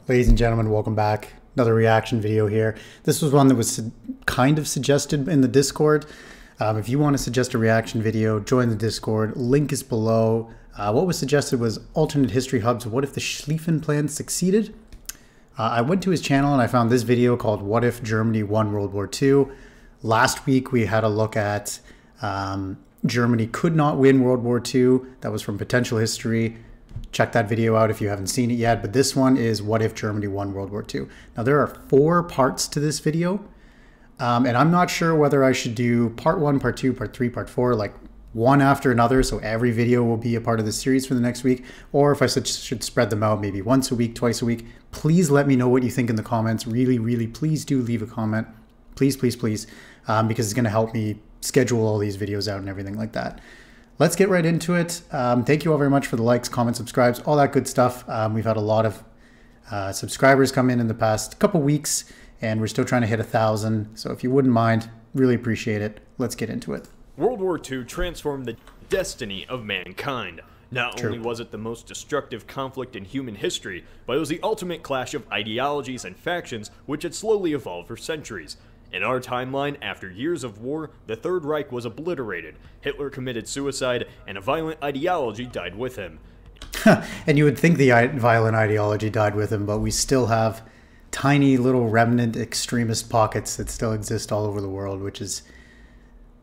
Ladies and gentlemen, welcome back. Another reaction video here. This was one that was kind of suggested in the Discord. If you want to suggest a reaction video, join the Discord. Link is below. What was suggested was Alternate History Hub's What If the Schlieffen Plan Succeeded? I went to his channel and I found this video called What If Germany Won World War II? Last week we had a look at Germany could not win World War II. That was from Potential History. Check that video out if you haven't seen it yet. But this one is What If Germany Won World War II? Now there are 4 parts to this video. And I'm not sure whether I should do part 1, part 2, part 3, part 4, like one after another. So every video will be a part of the series for the next week. Or if I should spread them out maybe once a week, twice a week. Please let me know what you think in the comments. Really, really, please do leave a comment. Please, please, please. Because it's going to help me schedule all these videos out and everything like that. Let's get right into it. Thank you all very much for the likes, comments, subscribes, all that good stuff. We've had a lot of subscribers come in the past couple weeks, and we're still trying to hit 1,000. So if you wouldn't mind, really appreciate it. Let's get into it. World War II transformed the destiny of mankind. Not only was it the most destructive conflict in human history, but it was the ultimate clash of ideologies and factions which had slowly evolved for centuries. In our timeline, after years of war, the Third Reich was obliterated, Hitler committed suicide, and a violent ideology died with him. And you would think the violent ideology died with him, but we still have tiny little remnant extremist pockets that still exist all over the world, which is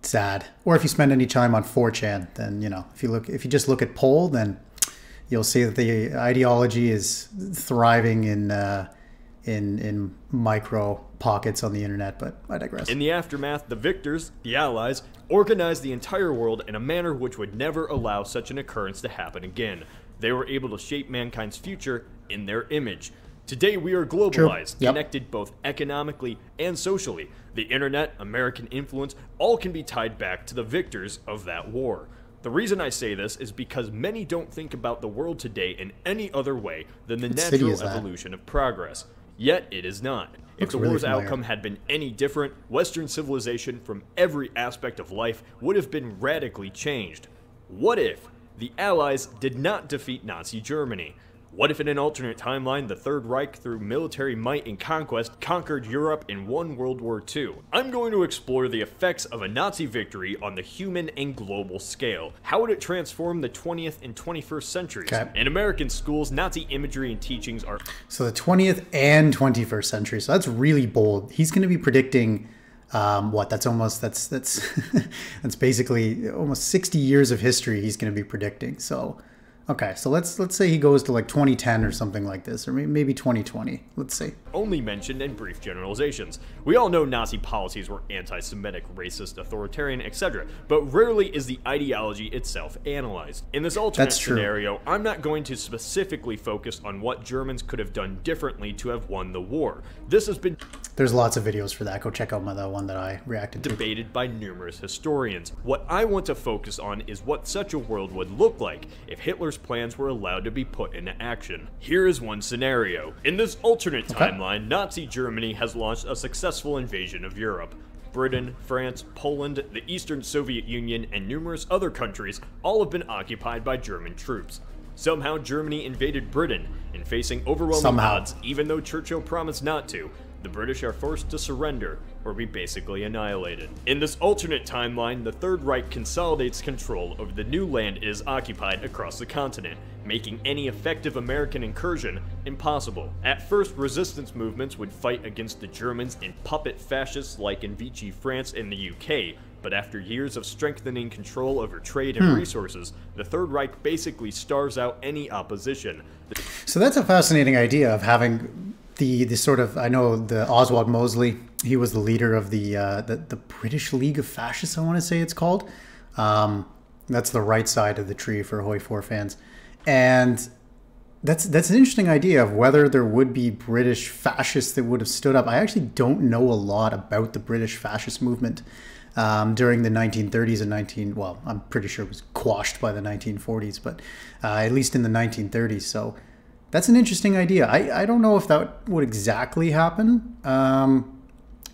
sad. Or if you spend any time on 4chan, then, you know, if you just look at Poll, then you'll see that the ideology is thriving in micro pockets on the internet, but I digress. In the aftermath, the victors, the Allies, organized the entire world in a manner which would never allow such an occurrence to happen again. They were able to shape mankind's future in their image. Today we are globalized, connected both economically and socially. The internet, American influence, all can be tied back to the victors of that war. The reason I say this is because many don't think about the world today in any other way than the natural evolution of progress. Yet it is not. If the war's outcome had been any different, Western civilization from every aspect of life would have been radically changed. What if the Allies did not defeat Nazi Germany? What if in an alternate timeline, the Third Reich, through military might and conquest, conquered Europe and won World War II? I'm going to explore the effects of a Nazi victory on the human and global scale. How would it transform the 20th and 21st centuries? In American schools, Nazi imagery and teachings are... So the 20th and 21st century, so that's really bold. He's going to be predicting... that's basically almost 60 years of history he's going to be predicting. So okay, so let's say he goes to like 2010 or something like this, or maybe 2020. Let's see. Only mentioned in brief generalizations. We all know Nazi policies were anti-Semitic, racist, authoritarian, etc., but rarely is the ideology itself analyzed. In this alternate scenario, I'm not going to specifically focus on what Germans could have done differently to have won the war. This has been... There's lots of videos for that. Go check out the one that I reacted to. Debated by numerous historians. What I want to focus on is what such a world would look like if Hitler's plans were allowed to be put into action. Here is one scenario. In this alternate timeline, Nazi Germany has launched a successful invasion of Europe. Britain, France, Poland, the Eastern Soviet Union, and numerous other countries all have been occupied by German troops. Somehow Germany invaded Britain, and facing overwhelming odds, even though Churchill promised not to, the British are forced to surrender or be basically annihilated. In this alternate timeline, the Third Reich consolidates control over the new land it is occupied across the continent, making any effective American incursion impossible. At first, resistance movements would fight against the Germans and puppet fascists like in Vichy France and the UK, but after years of strengthening control over trade and resources, the Third Reich basically starves out any opposition. So that's a fascinating idea of having the sort of, I know the Oswald Mosley, he was the leader of the British League of Fascists, I want to say it's called. That's the right side of the tree for Hoi 4 fans. And that's an interesting idea of whether there would be British fascists that would have stood up. I actually don't know a lot about the British fascist movement during the 1930s and well, I'm pretty sure it was quashed by the 1940s, but at least in the 1930s. So that's an interesting idea. I don't know if that would exactly happen.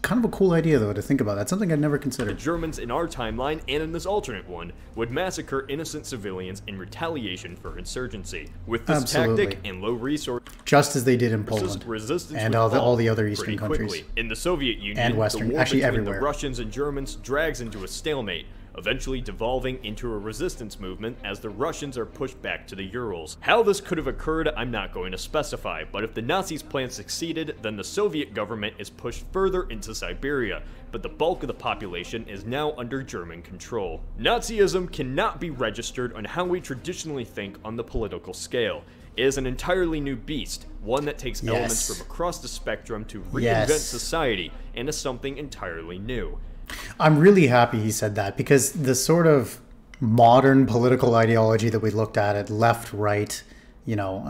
Kind of a cool idea, though, to think about. That's something I'd never considered. The Germans in our timeline, and in this alternate one, would massacre innocent civilians in retaliation for insurgency. With this tactic and low resource... just as they did in Poland resistance and all the other Eastern countries. Quickly. In the Soviet Union, and Western, the war actually between everywhere. the Russians and Germans drags into a stalemate, eventually devolving into a resistance movement as the Russians are pushed back to the Urals. How this could have occurred, I'm not going to specify, but if the Nazis' plan succeeded, then the Soviet government is pushed further into Siberia, but the bulk of the population is now under German control. Nazism cannot be registered on how we traditionally think on the political scale. It is an entirely new beast, one that takes elements from across the spectrum to reinvent society into something entirely new. I'm really happy he said that, because the sort of modern political ideology that we looked at left, right, you know,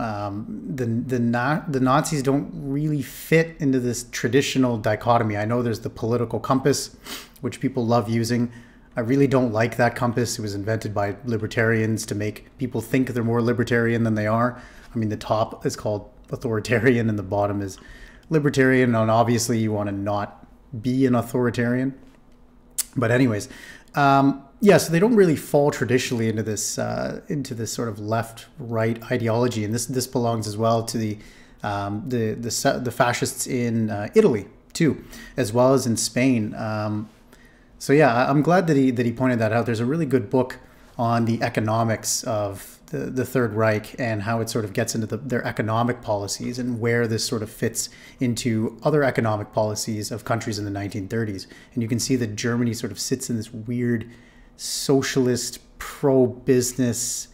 the Nazis don't really fit into this traditional dichotomy. I know there's the political compass, which people love using. I really don't like that compass. It was invented by libertarians to make people think they're more libertarian than they are. I mean, the top is called authoritarian and the bottom is libertarian, and obviously you want to not be an authoritarian. But anyways, yeah, so they don't really fall traditionally into this sort of left-right ideology, and this belongs as well to the fascists in Italy too, as well as in Spain. So yeah, I'm glad that he pointed that out. There's a really good book on the economics of the Third Reich and how it sort of gets into their economic policies and where this sort of fits into other economic policies of countries in the 1930s. And you can see that Germany sort of sits in this weird socialist, pro-business,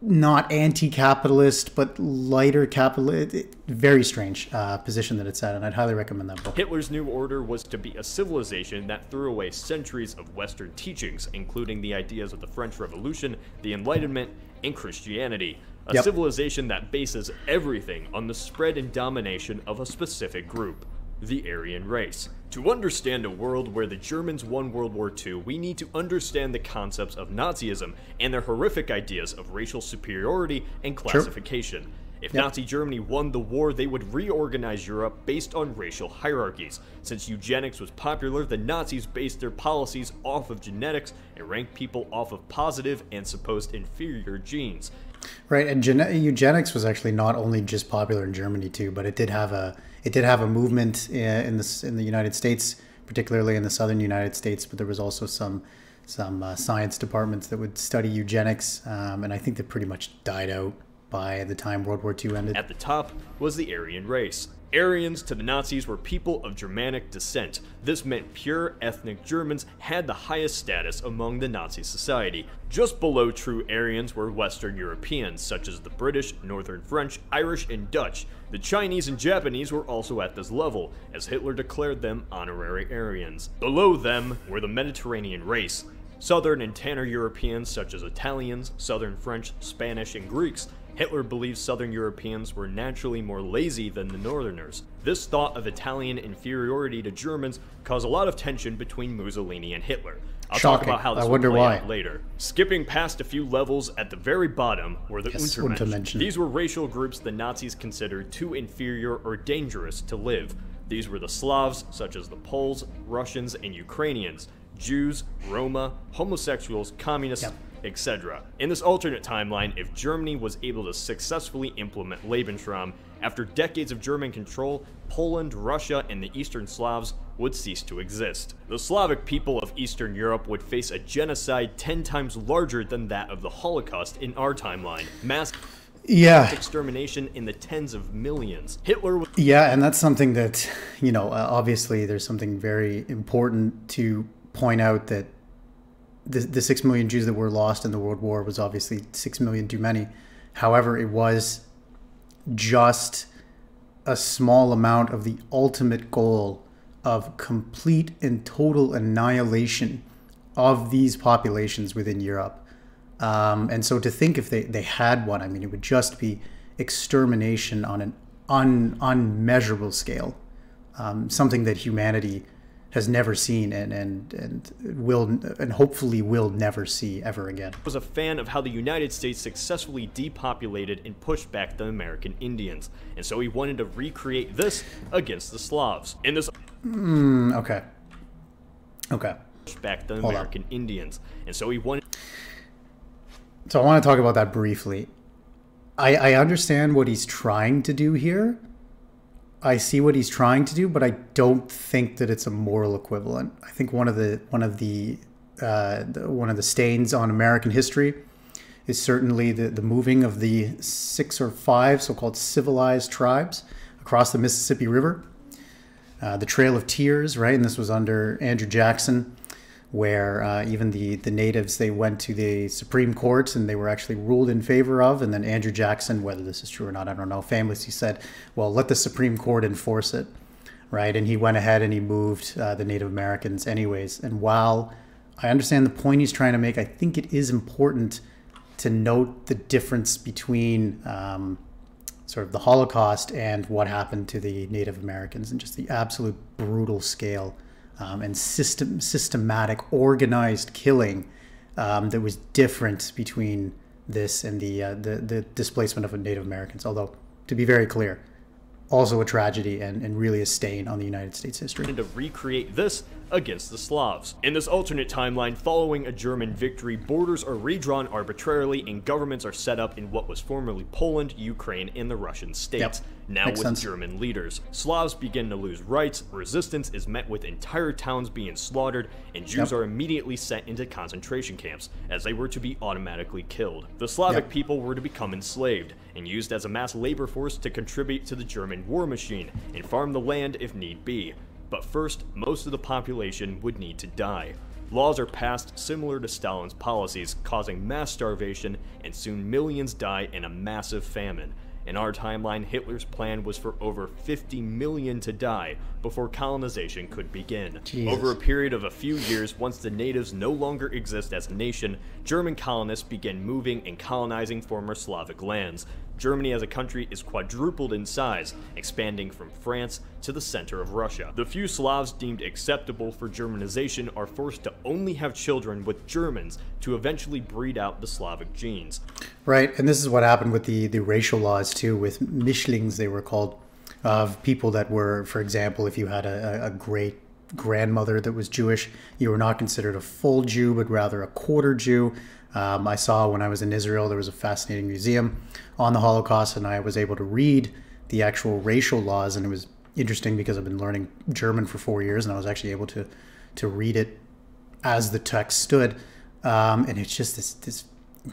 not anti-capitalist, but lighter capitalist, very strange position that it's at, and I'd highly recommend that book. Hitler's new order was to be a civilization that threw away centuries of Western teachings, including the ideas of the French Revolution, the Enlightenment, and Christianity. A civilization that bases everything on the spread and domination of a specific group, the Aryan race. To understand a world where the Germans won World War II, we need to understand the concepts of Nazism and their horrific ideas of racial superiority and classification. If Nazi Germany won the war, they would reorganize Europe based on racial hierarchies. Since eugenics was popular, the Nazis based their policies off of genetics and ranked people off of positive and supposed inferior genes. Right, and eugenics was actually not only just popular in Germany too, but it did have a movement in the United States, particularly in the southern United States. But there was also some science departments that would study eugenics, and I think they pretty much died out by the time World War II ended. At the top was the Aryan race. Aryans to the Nazis were people of Germanic descent. This meant pure ethnic Germans had the highest status among the Nazi society. Just below true Aryans were Western Europeans, such as the British, Northern French, Irish, and Dutch. The Chinese and Japanese were also at this level, as Hitler declared them honorary Aryans. Below them were the Mediterranean race. Southern and Tanner Europeans, such as Italians, Southern French, Spanish, and Greeks. Hitler believed Southern Europeans were naturally more lazy than the Northerners. This thought of Italian inferiority to Germans caused a lot of tension between Mussolini and Hitler. I'll talk about how this will play out later. Skipping past a few levels at the very bottom were the Untermensch. These were racial groups the Nazis considered too inferior or dangerous to live. These were the Slavs, such as the Poles, Russians, and Ukrainians, Jews, Roma, homosexuals, communists, etc. In this alternate timeline, if Germany was able to successfully implement Lebensraum, after decades of German control, Poland, Russia, and the Eastern Slavs would cease to exist. The Slavic people of Eastern Europe would face a genocide 10 times larger than that of the Holocaust in our timeline. Mass extermination in the tens of millions. Hitler was... Yeah, and that's something that, you know, obviously there's something very important to point out, that the 6 million Jews that were lost in the World War was obviously 6 million too many. However, it was just a small amount of the ultimate goal of complete and total annihilation of these populations within Europe. And so to think if they had one, I mean, it would just be extermination on an unmeasurable scale, something that humanity has never seen and hopefully will never see ever again. Was a fan of how the United States successfully depopulated and pushed back the American Indians, and so he wanted to recreate this against the Slavs. In this okay. Pushed back the American Indians, and so he wanted... So I want to talk about that briefly. I understand what he's trying to do here. I see what he's trying to do, but I don't think that it's a moral equivalent. I think one of the stains on American history is certainly the moving of the 6 or 5 so-called civilized tribes across the Mississippi River. The Trail of Tears, right? And this was under Andrew Jackson, where even the natives, they went to the Supreme Court and they were actually ruled in favor of. And then Andrew Jackson, whether this is true or not, I don't know, famously said, well, let the Supreme Court enforce it, right? And he went ahead and he moved the Native Americans anyways. And while I understand the point he's trying to make, I think it is important to note the difference between sort of the Holocaust and what happened to the Native Americans, and just the absolute brutal scale and systematic, organized killing that was different between this and the displacement of Native Americans. Although, to be very clear, also a tragedy and really a stain on the United States history. And to recreate this against the Slavs. In this alternate timeline, following a German victory, borders are redrawn arbitrarily and governments are set up in what was formerly Poland, Ukraine, and the Russian states. Now Makes with sense. German leaders. Slavs begin to lose rights, resistance is met with entire towns being slaughtered, and Jews are immediately sent into concentration camps, as they were to be automatically killed. The Slavic people were to become enslaved, and used as a mass labor force to contribute to the German war machine, and farm the land if need be. But first, most of the population would need to die. Laws are passed similar to Stalin's policies, causing mass starvation, and soon millions die in a massive famine. In our timeline, Hitler's plan was for over 50 million to die before colonization could begin. Jesus. Over a period of a few years, once the natives no longer exist as a nation, German colonists begin moving and colonizing former Slavic lands. Germany as a country is quadrupled in size, expanding from France to the center of Russia. The few Slavs deemed acceptable for Germanization are forced to only have children with Germans to eventually breed out the Slavic genes. Right, and this is what happened with the racial laws too, with Mischlings, they were called, of people that were, for example, if you had a great grandmother that was Jewish, you were not considered a full Jew, but rather a quarter Jew. I saw when I was in Israel, there was a fascinating museum on the Holocaust, and I was able to read the actual racial laws, and it was interesting because I've been learning German for 4 years, and I was actually able to read it as the text stood, and it's just this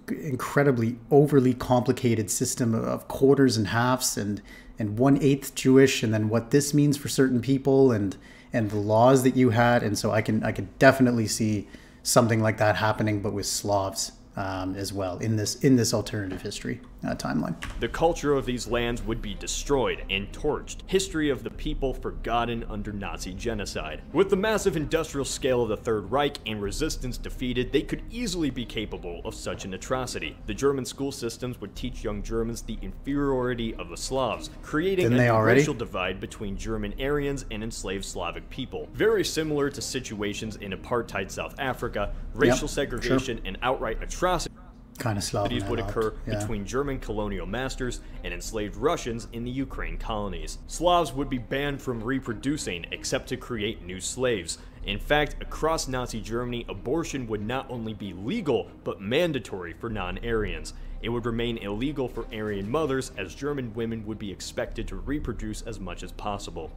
incredibly overly complicated system of quarters and halves and 1/8 Jewish, and then what this means for certain people and the laws that you had. And so I can definitely see something like that happening, but with Slavs as well in this alternative history timeline. The culture of these lands would be destroyed and torched. History of the people forgotten under Nazi genocide. With the massive industrial scale of the Third Reich and resistance defeated, they could easily be capable of such an atrocity. The German school systems would teach young Germans the inferiority of the Slavs, creating a racial divide between German Aryans and enslaved Slavic people. Very similar to situations in apartheid South Africa, racial segregation and outright atrocities kind of Slavic would occur between German colonial masters and enslaved Russians in the Ukraine colonies. Slavs would be banned from reproducing except to create new slaves. In fact, across Nazi Germany, abortion would not only be legal, but mandatory for non-Aryans. It would remain illegal for Aryan mothers, as German women would be expected to reproduce as much as possible.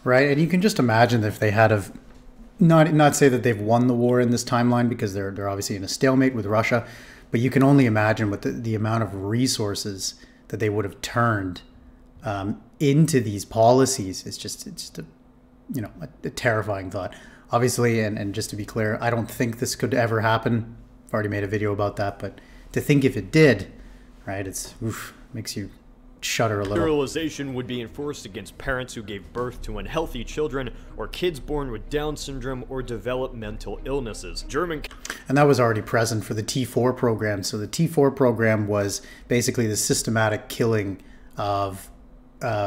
Right, and you can just imagine if they had not say that they've won the war in this timeline, because they're obviously in a stalemate with Russia, but you can only imagine what the amount of resources that they would have turned into these policies. It's just a terrifying thought. Obviously, and just to be clear, I don't think this could ever happen. I've already made a video about that, but to think if it did, right, makes you shudder a little. Sterilization would be enforced against parents who gave birth to unhealthy children, or kids born with Down syndrome or developmental illnesses. And that was already present for the T4 program. So the T4 program was basically the systematic killing of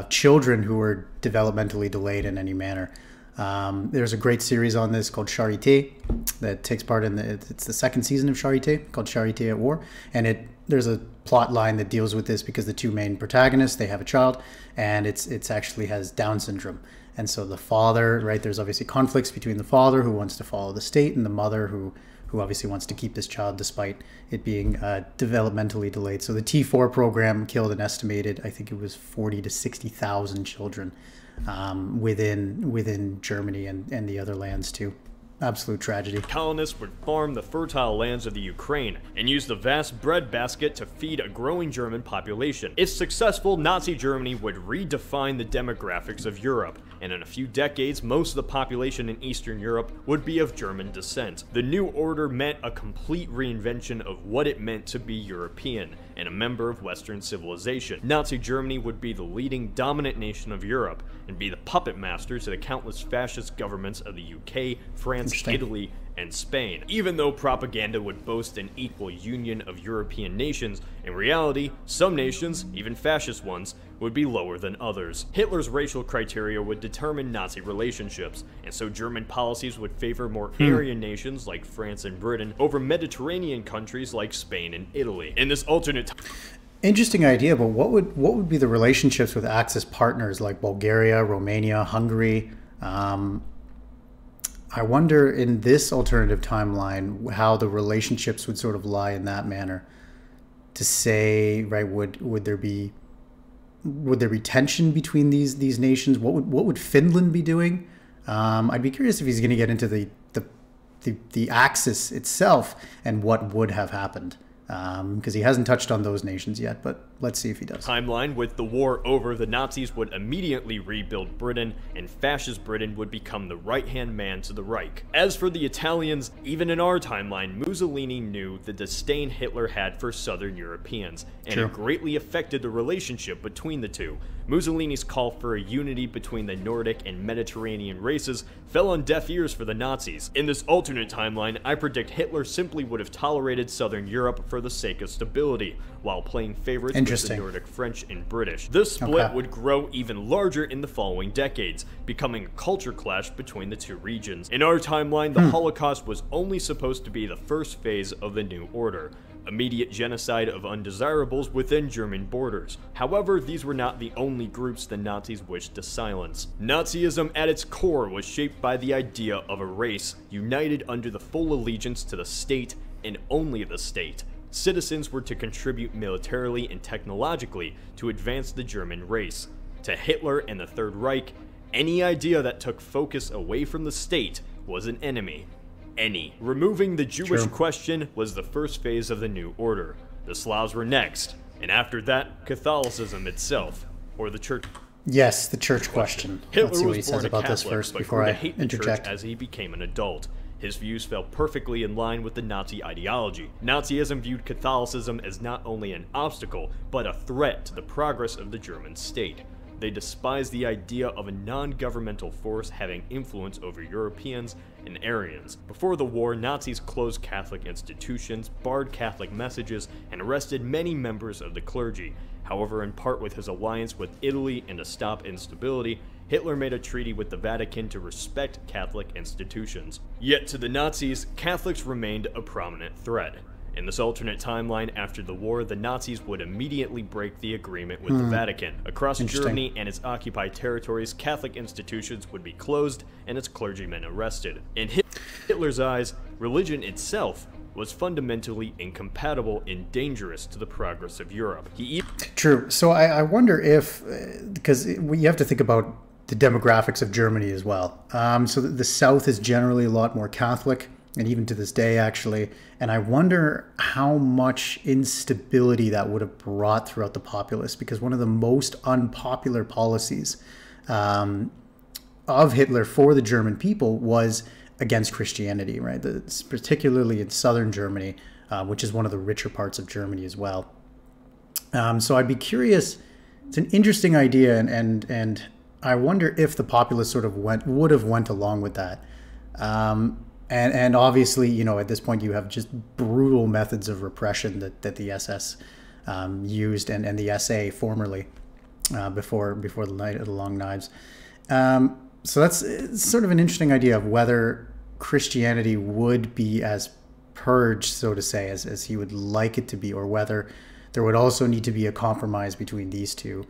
children who were developmentally delayed in any manner. There's a great series on this called Charité that takes part in it's the second season of Charité, called Charité at War, and there's a plot line that deals with this because the two main protagonists, they have a child, and it's actually has Down syndrome. And so the father, right, there's obviously conflicts between the father who wants to follow the state and the mother who who obviously wants to keep this child despite it being developmentally delayed. So the T4 program killed an estimated, I think it was 40 to 60,000 children within Germany and the other lands too. Absolute tragedy. Colonists would farm the fertile lands of the Ukraine and use the vast breadbasket to feed a growing German population. If successful, Nazi Germany would redefine the demographics of Europe, and in a few decades, most of the population in Eastern Europe would be of German descent. The New Order meant a complete reinvention of what it meant to be European and a member of Western civilization. Nazi Germany would be the leading dominant nation of Europe and be the puppet master to the countless fascist governments of the UK, France, Italy, and Spain. Even though propaganda would boast an equal union of European nations, in reality, some nations, even fascist ones, would be lower than others. Hitler's racial criteria would determine Nazi relationships, and so German policies would favor more Aryan nations like France and Britain over Mediterranean countries like Spain and Italy. In this alternate Interesting idea, but what would be the relationships with Axis partners like Bulgaria, Romania, Hungary? I wonder in this alternative timeline how the relationships would sort of lie in that manner. To say, right, would there be tension between these nations? What would Finland be doing? I'd be curious if he's going to get into the Axis itself and what would have happened. Because he hasn't touched on those nations yet, but let's see if he does. Timeline, with the war over, the Nazis would immediately rebuild Britain, and fascist Britain would become the right-hand man to the Reich. As for the Italians, even in our timeline, Mussolini knew the disdain Hitler had for Southern Europeans, and it greatly affected the relationship between the two. Mussolini's call for a unity between the Nordic and Mediterranean races fell on deaf ears for the Nazis. In this alternate timeline, I predict Hitler simply would have tolerated Southern Europe for the sake of stability, while playing favorites with the Nordic French and British. This split would grow even larger in the following decades, becoming a culture clash between the two regions. In our timeline, the Holocaust was only supposed to be the first phase of the New Order, immediate genocide of undesirables within German borders. However, these were not the only groups the Nazis wished to silence. Nazism at its core was shaped by the idea of a race united under the full allegiance to the state and only the state. Citizens were to contribute militarily and technologically to advance the German race. To Hitler and the Third Reich, any idea that took focus away from the state was an enemy. Removing the Jewish question was the first phase of the New Order. The Slavs were next, and after that, Catholicism itself, or the Church. Yes, the Church question. Let's see what he says about this first before I interject. As he became an adult, his views fell perfectly in line with the Nazi ideology. Nazism viewed Catholicism as not only an obstacle, but a threat to the progress of the German state. They despised the idea of a non-governmental force having influence over Europeans and Aryans. Before the war, Nazis closed Catholic institutions, barred Catholic messages, and arrested many members of the clergy. However, in part with his alliance with Italy and to stop instability, Hitler made a treaty with the Vatican to respect Catholic institutions. Yet to the Nazis, Catholics remained a prominent threat. In this alternate timeline, after the war, the Nazis would immediately break the agreement with the Vatican. Across Germany and its occupied territories, Catholic institutions would be closed and its clergymen arrested. In Hitler's eyes, religion itself was fundamentally incompatible and dangerous to the progress of Europe. True. So I wonder if, because you have to think about the demographics of Germany as well. So the South is generally a lot more Catholic, and even to this day, actually. And I wonder how much instability that would have brought throughout the populace, because one of the most unpopular policies of Hitler for the German people was against Christianity, right? Particularly in southern Germany, which is one of the richer parts of Germany as well. So I'd be curious. It's an interesting idea, and I wonder if the populace sort of would have went along with that. And obviously, you know, at this point you have just brutal methods of repression that the SS used and the SA formerly before the Night of the Long Knives. So it's sort of an interesting idea of whether Christianity would be as purged, so to say, as he would like it to be, or whether there would also need to be a compromise between these two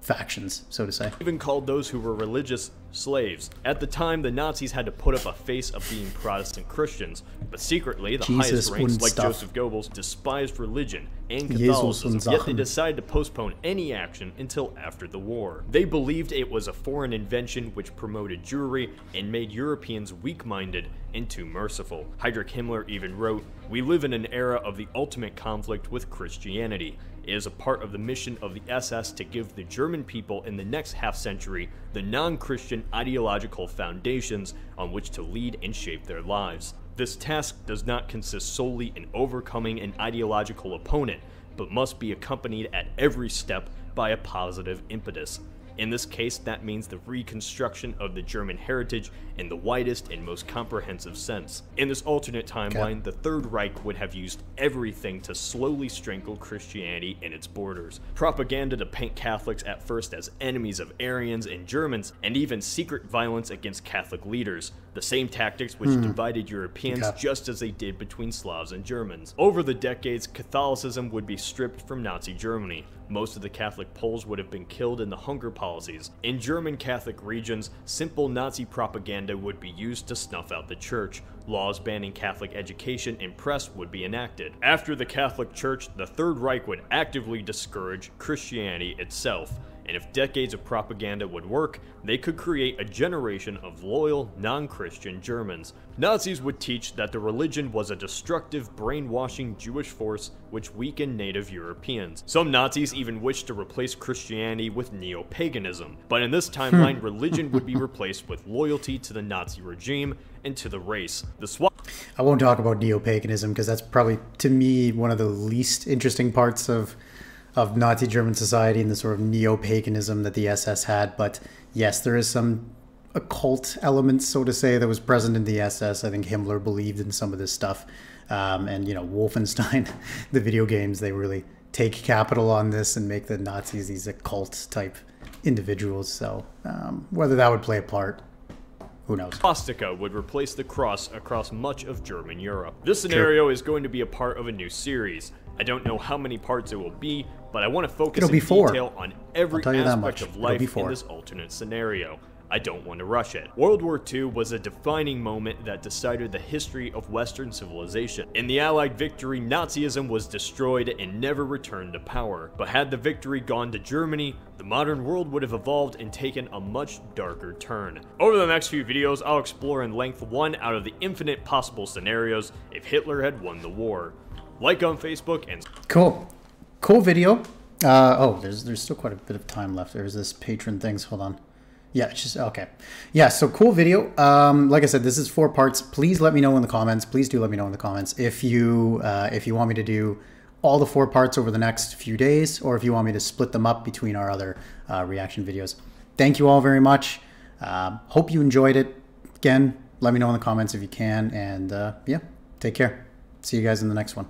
factions, so to say. Even called those who were religious slaves. At the time, the Nazis had to put up a face of being Protestant Christians, but secretly, the highest ranks, like Joseph Goebbels, despised religion and Catholicism, yet they decided to postpone any action until after the war. They believed it was a foreign invention which promoted Jewry and made Europeans weak-minded and too merciful. Heinrich Himmler even wrote, "We live in an era of the ultimate conflict with Christianity. It is a part of the mission of the SS to give the German people in the next half-century the non-Christian ideological foundations on which to lead and shape their lives. This task does not consist solely in overcoming an ideological opponent, but must be accompanied at every step by a positive impetus. In this case, that means the reconstruction of the German heritage in the widest and most comprehensive sense." In this alternate timeline, the Third Reich would have used everything to slowly strangle Christianity in its borders. Propaganda to paint Catholics at first as enemies of Aryans and Germans, and even secret violence against Catholic leaders. The same tactics which divided Europeans just as they did between Slavs and Germans. Over the decades, Catholicism would be stripped from Nazi Germany. Most of the Catholic Poles would have been killed in the hunger policies. In German Catholic regions, simple Nazi propaganda would be used to snuff out the church. Laws banning Catholic education and press would be enacted. After the Catholic Church, the Third Reich would actively discourage Christianity itself. And if decades of propaganda would work, they could create a generation of loyal, non-Christian Germans. Nazis would teach that the religion was a destructive, brainwashing Jewish force which weakened native Europeans. Some Nazis even wished to replace Christianity with neo-paganism. But in this timeline, religion would be replaced with loyalty to the Nazi regime and to the race. I won't talk about neo-paganism because that's probably, to me, one of the least interesting parts of Nazi German society and the sort of neo-paganism that the SS had. But yes, there is some occult elements, so to say, that was present in the SS. I think Himmler believed in some of this stuff. And, you know, Wolfenstein, the video games, they really take capital on this and make the Nazis these occult type individuals. So whether that would play a part, who knows? Swastika would replace the cross across much of German Europe. This scenario is going to be a part of a new series. I don't know how many parts it will be, but I want to focus in detail on every aspect of life in this alternate scenario. I don't want to rush it. World War II was a defining moment that decided the history of Western civilization. In the Allied victory, Nazism was destroyed and never returned to power. But had the victory gone to Germany, the modern world would have evolved and taken a much darker turn. Over the next few videos, I'll explore in length one out of the infinite possible scenarios if Hitler had won the war. Like on Facebook and... Cool video. Oh, there's still quite a bit of time left. There's this patron things. Hold on. Yeah, it's just okay. Yeah, so cool video. Like I said, this is 4 parts. Please let me know in the comments. Please do let me know in the comments if you want me to do all the 4 parts over the next few days, or if you want me to split them up between our other reaction videos. Thank you all very much. Hope you enjoyed it. Again, let me know in the comments if you can, and yeah, take care. See you guys in the next one.